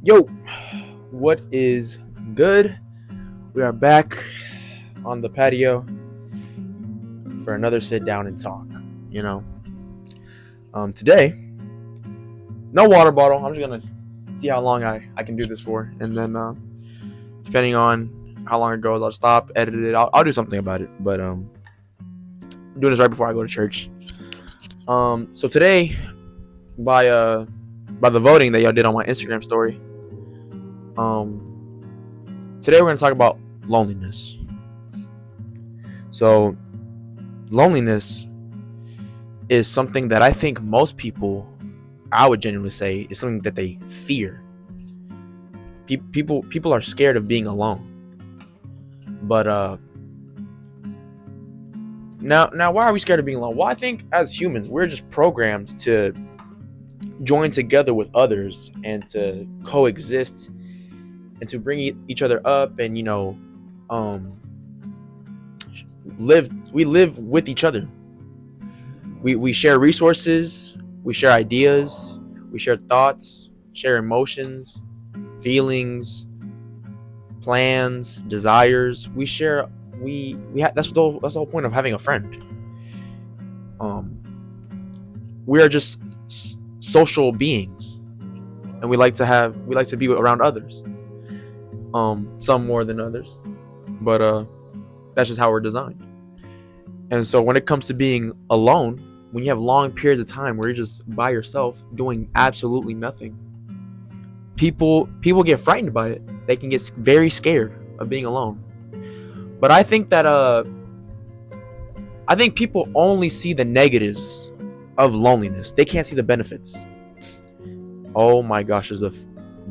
Yo, what is good? We are back on the patio for another sit down and talk. You know, today, no water bottle. I'm just gonna see how long I can do this for, and then depending on how long it goes, I'll stop, edit it. I'll do something about it. But I'm doing this right before I go to church. So today, by the voting that y'all did on my Instagram story, today we're gonna talk about loneliness. So loneliness is something that I think most people, I would genuinely say, is something that they fear. People are scared of being alone. But now why are we scared of being alone? Well, I think as humans, we're just programmed to join together with others and to coexist and to bring each other up and um live with each other. We share resources, we share ideas, we share thoughts, share emotions, feelings, plans, desires. We share. That's the whole point of having a friend. Um, we are just social beings, and we like to be around others. Some more than others, but that's just how we're designed. And so when it comes to being alone, when you have long periods of time where you're just by yourself doing absolutely nothing, people get frightened by it. They can get very scared of being alone. But I think people only see the negatives of loneliness. They can't see the benefits. Oh my gosh, there's a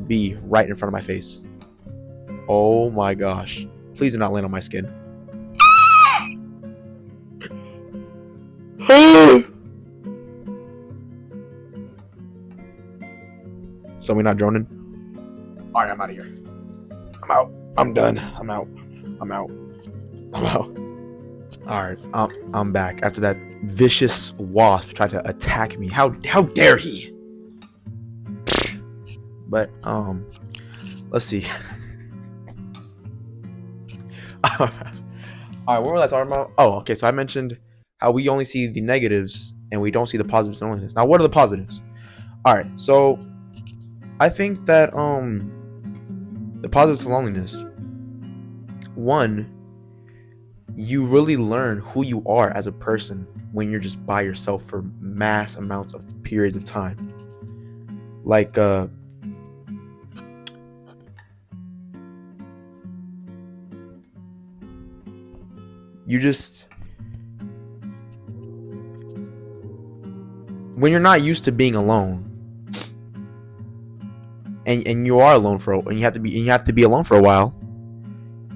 bee right in front of my face. Oh my gosh. Please do not land on my skin. So we're not droning? Alright, I'm out of here. I'm out. I'm done. I'm out. I'm out. I'm out. Alright, I'm back after that vicious wasp tried to attack me. How dare he? But let's see. Alright, what was I talking about? Oh, okay, so I mentioned how we only see the negatives and we don't see the positives in loneliness. Now what are the positives? Alright, so I think that the positives of loneliness. One, you really learn who you are as a person when you're just by yourself for mass amounts of periods of time. Like you just when you're not used to being alone and you are alone and you have to be alone for a while,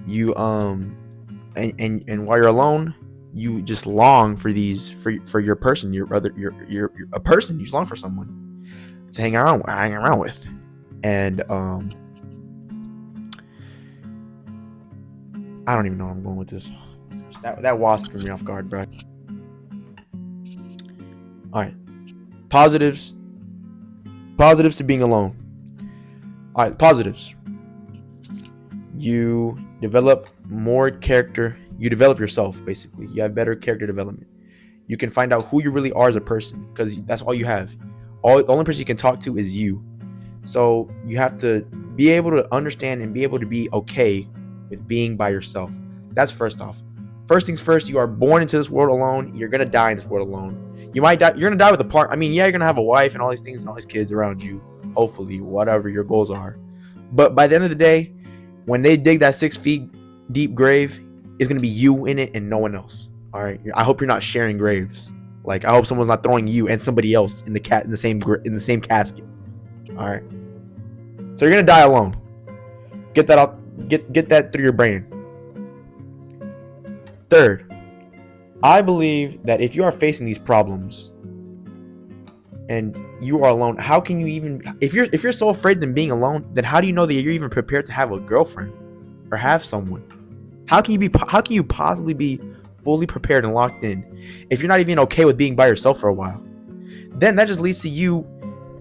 you and while you're alone, you just long for these for your person, your brother, your a person. You just long for someone to hang around with, and I don't even know where I'm going with this. That wasp threw me off guard, bro. All right, positives to being alone. All right, positives. You develop more character. You develop yourself, basically. You have better character development. You can find out who you really are as a person because that's all you have. The only person you can talk to is you. So you have to be able to understand and be able to be okay with being by yourself. That's first off. First things first, you are born into this world alone. You're going to die in this world alone. You might die. You're going to die with a partner. I mean, yeah, you're going to have a wife and all these things and all these kids around you. Hopefully, whatever your goals are. But by the end of the day, when they dig that 6 feet deep grave, it's going to be you in it and no one else. All right. I hope you're not sharing graves. Like, I hope someone's not throwing you and somebody else in the same casket. All right. So you're going to die alone. Get that out. Get that through your brain. Third, I believe that if you are facing these problems and you are alone, how can you even if you're so afraid of being alone, then how do you know that you're even prepared to have a girlfriend or have someone? How can you possibly be fully prepared and locked in if you're not even okay with being by yourself for a while? Then that just leads to you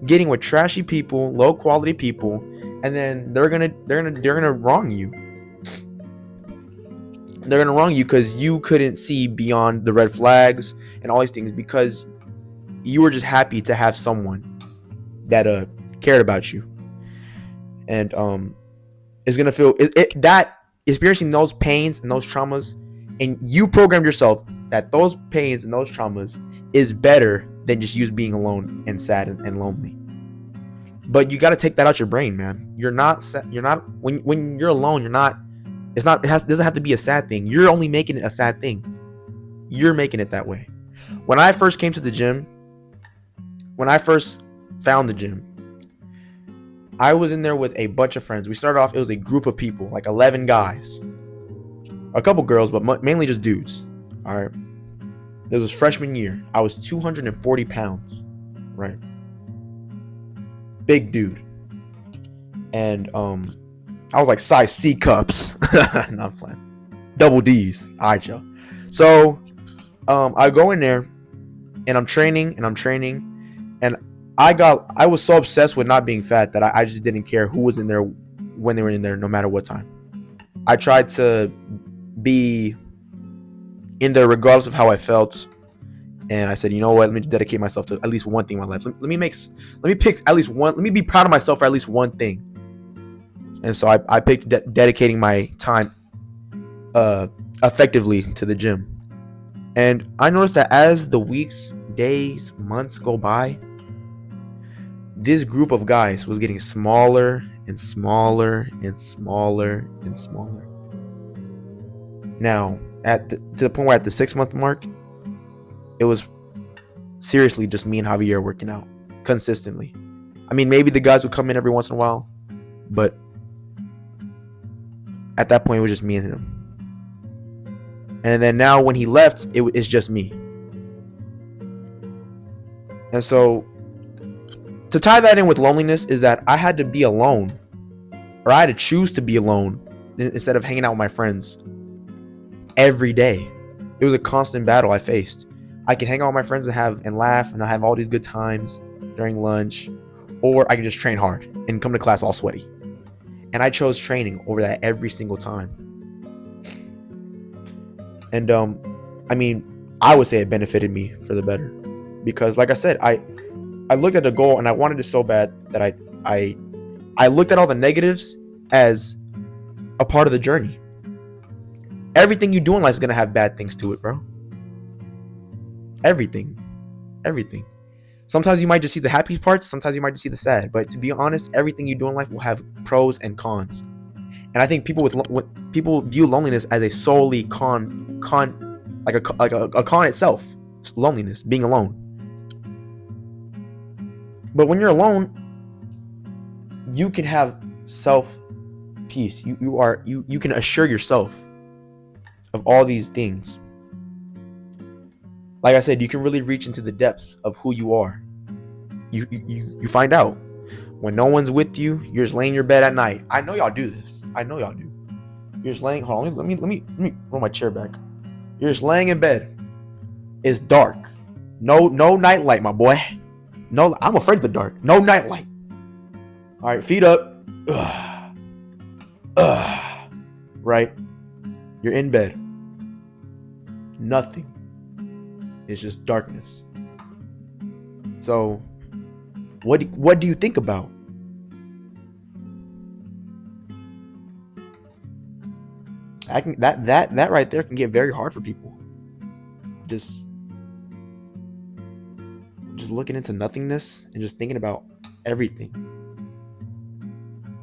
getting with trashy people, low quality people, and then they're gonna wrong you. They're gonna wrong you because you couldn't see beyond the red flags and all these things, because you were just happy to have someone that cared about you. And is gonna feel that experiencing those pains and those traumas, and you programmed yourself that those pains and those traumas is better than just you being alone and sad and lonely. But you got to take that out your brain, man. You're not when you're alone, you're not, doesn't have to be a sad thing. You're only making it a sad thing. You're making it that way. When I first came to the gym, when I first found the gym, I was in there with a bunch of friends. We started off, it was a group of people, like 11 guys. A couple girls, but mainly just dudes. All right. This was freshman year. I was 240 pounds, right? Big dude. And I was like size C cups. Not playing. Double D's. All right, y'all. So I go in there and I'm training. And I was so obsessed with not being fat that I just didn't care who was in there when they were in there, no matter what time. I tried to be in there regardless of how I felt. And I said, you know what? Let me dedicate myself to at least one thing in my life. Let me pick at least one. Let me be proud of myself for at least one thing. And so I picked dedicating my time effectively to the gym. And I noticed that as the weeks, days, months go by, this group of guys was getting smaller and smaller and smaller and smaller. Now, to the point where at the 6-month mark, it was seriously just me and Javier working out consistently. I mean, maybe the guys would come in every once in a while, but at that point, it was just me and him. And then now when he left, it's just me. And so to tie that in with loneliness is that I had to be alone, or I had to choose to be alone instead of hanging out with my friends every day. It was a constant battle I faced. I could hang out with my friends and laugh and have all these good times during lunch, or I could just train hard and come to class all sweaty. And I chose training over that every single time. And I mean, I would say it benefited me for the better, because like I said, I looked at a goal and I wanted it so bad that I looked at all the negatives as a part of the journey. Everything you do in life is gonna have bad things to it, bro. Everything. Sometimes you might just see the happy parts, sometimes you might just see the sad. But to be honest, everything you do in life will have pros and cons. And I think people view loneliness as a solely con like a con itself. It's loneliness, being alone. But when you're alone, you can have self peace. You can assure yourself of all these things. Like I said, you can really reach into the depths of who you are. You find out when no one's with you. You're just laying in your bed at night. I know y'all do this. I know y'all do. You're just laying. Hold on. Let me roll my chair back. You're just laying in bed. It's dark. No night light, my boy. No, I'm afraid of the dark. No night light. All right, feet up. Right. You're in bed. Nothing. It's just darkness. So, what do you think about? That right there can get very hard for people. Just looking into nothingness and just thinking about everything.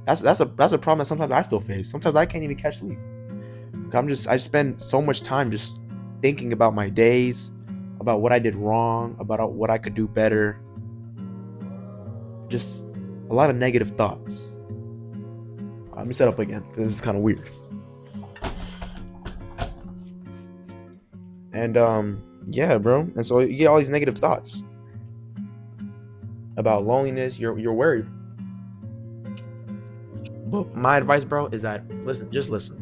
That's a problem that sometimes I still face. Sometimes I can't even catch sleep. I spend so much time just thinking about my days, about what I did wrong, about what I could do better. Just a lot of negative thoughts. Let me set up again because this is kind of weird. And yeah, bro. And so you get all these negative thoughts about loneliness. You're worried. But my advice, bro, is that just listen.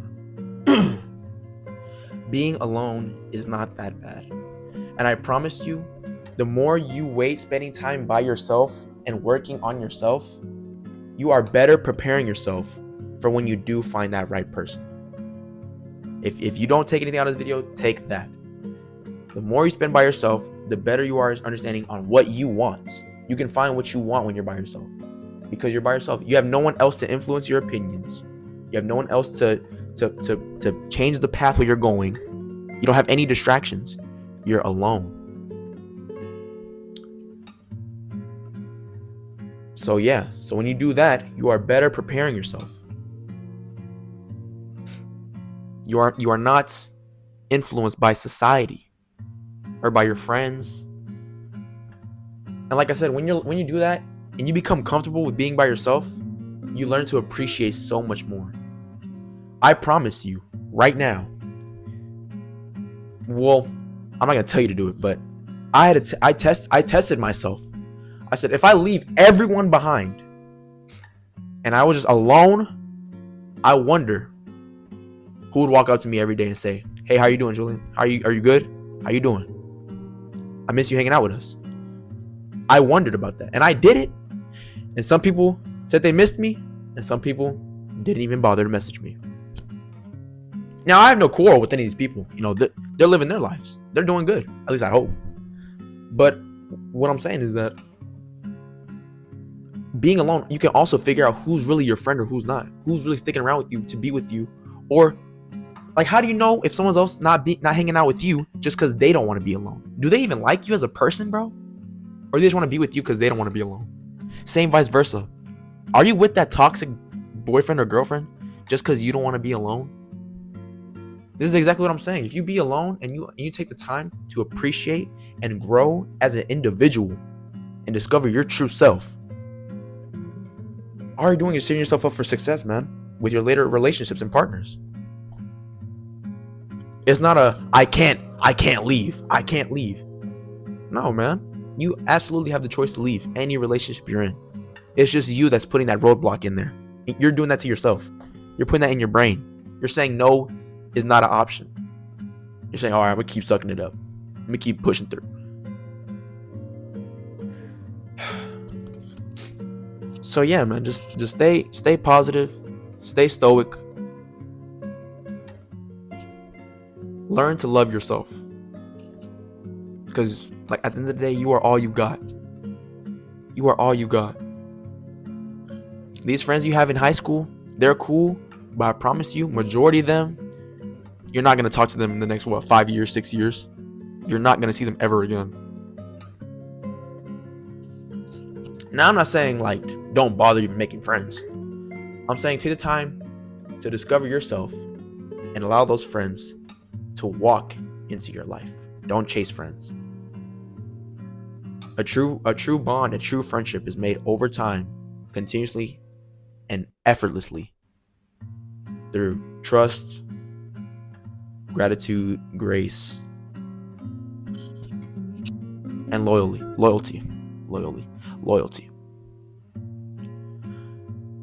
Being alone is not that bad. And I promise you, the more you wait spending time by yourself, and working on yourself, you are better preparing yourself for when you do find that right person. If you don't take anything out of this video, take that. The more you spend by yourself, the better you are understanding on what you want. You can find what you want when you're by yourself. Because you're by yourself. You have no one else to influence your opinions. You have no one else to change the path where you're going. You don't have any distractions. You're alone. So yeah, so when you do that, you are better preparing yourself. You are not influenced by society or by your friends. And like I said, when you do that and you become comfortable with being by yourself, you learn to appreciate so much more. I promise you right now. Well, I'm not gonna tell you to do it, but I tested myself. I said, if I leave everyone behind and I was just alone, I wonder who would walk up to me every day and say, "Hey, how you doing, Julian? Are you good? How you doing? I miss you hanging out with us." I wondered about that, and I did it. And some people said they missed me, and some people didn't even bother to message me. Now, I have no quarrel with any of these people. You know, they're living their lives. They're doing good. At least I hope. But what I'm saying is that being alone, you can also figure out who's really your friend or who's not. Who's really sticking around with you to be with you. Or, like, how do you know if someone else not hanging out with you just because they don't want to be alone? Do they even like you as a person, bro? Or they just want to be with you because they don't want to be alone? Same vice versa. Are you with that toxic boyfriend or girlfriend just because you don't want to be alone? This is exactly what I'm saying. If you be alone and you take the time to appreciate and grow as an individual and discover your true self, all you're doing is setting yourself up for success, man, with your later relationships and partners. It's not I can't leave. I can't leave. No, man. You absolutely have the choice to leave any relationship you're in. It's just you that's putting that roadblock in there. You're doing that to yourself. You're putting that in your brain. You're saying no is not an option. You're saying, all right, I'm gonna keep sucking it up. I'm gonna keep pushing through. So yeah, man, just stay positive, stay stoic. Learn to love yourself. Because, like, at the end of the day, you are all you got. You are all you got. These friends you have in high school, they're cool, but I promise you, majority of them, you're not going to talk to them in the next, 5 years, 6 years. You're not going to see them ever again. Now, I'm not saying, like, don't bother even making friends. I'm saying take the time to discover yourself and allow those friends to walk into your life. Don't chase friends. A true bond, a true friendship is made over time, continuously and effortlessly through trust, gratitude, grace, and loyalty.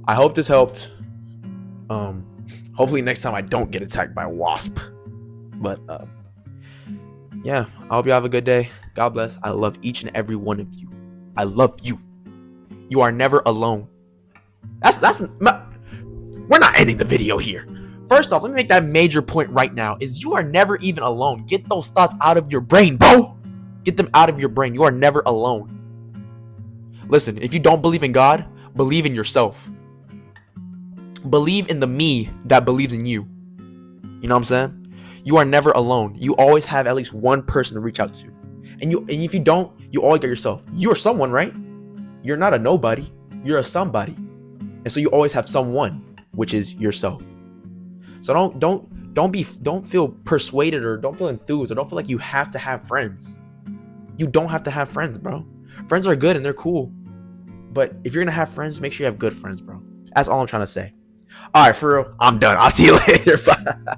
I hope this helped. Hopefully next time I don't get attacked by a wasp. But yeah, I hope you have a good day. God bless. I love each and every one of you. I love you. You are never alone. We're not ending the video here. First off, let me make that major point right now, is you are never even alone. Get those thoughts out of your brain, bro. Get them out of your brain. You are never alone. Listen, if you don't believe in God, believe in yourself. Believe in the me that believes in you. You know what I'm saying? You are never alone. You always have at least one person to reach out to. And if you don't, you always got yourself. You're someone, right? You're not a nobody. You're a somebody. And so you always have someone, which is yourself. So don't feel persuaded or don't feel enthused or don't feel like you have to have friends. You don't have to have friends, bro. Friends are good and they're cool. But if you're going to have friends, make sure you have good friends, bro. That's all I'm trying to say. All right, for real, I'm done. I'll see you later. Bye.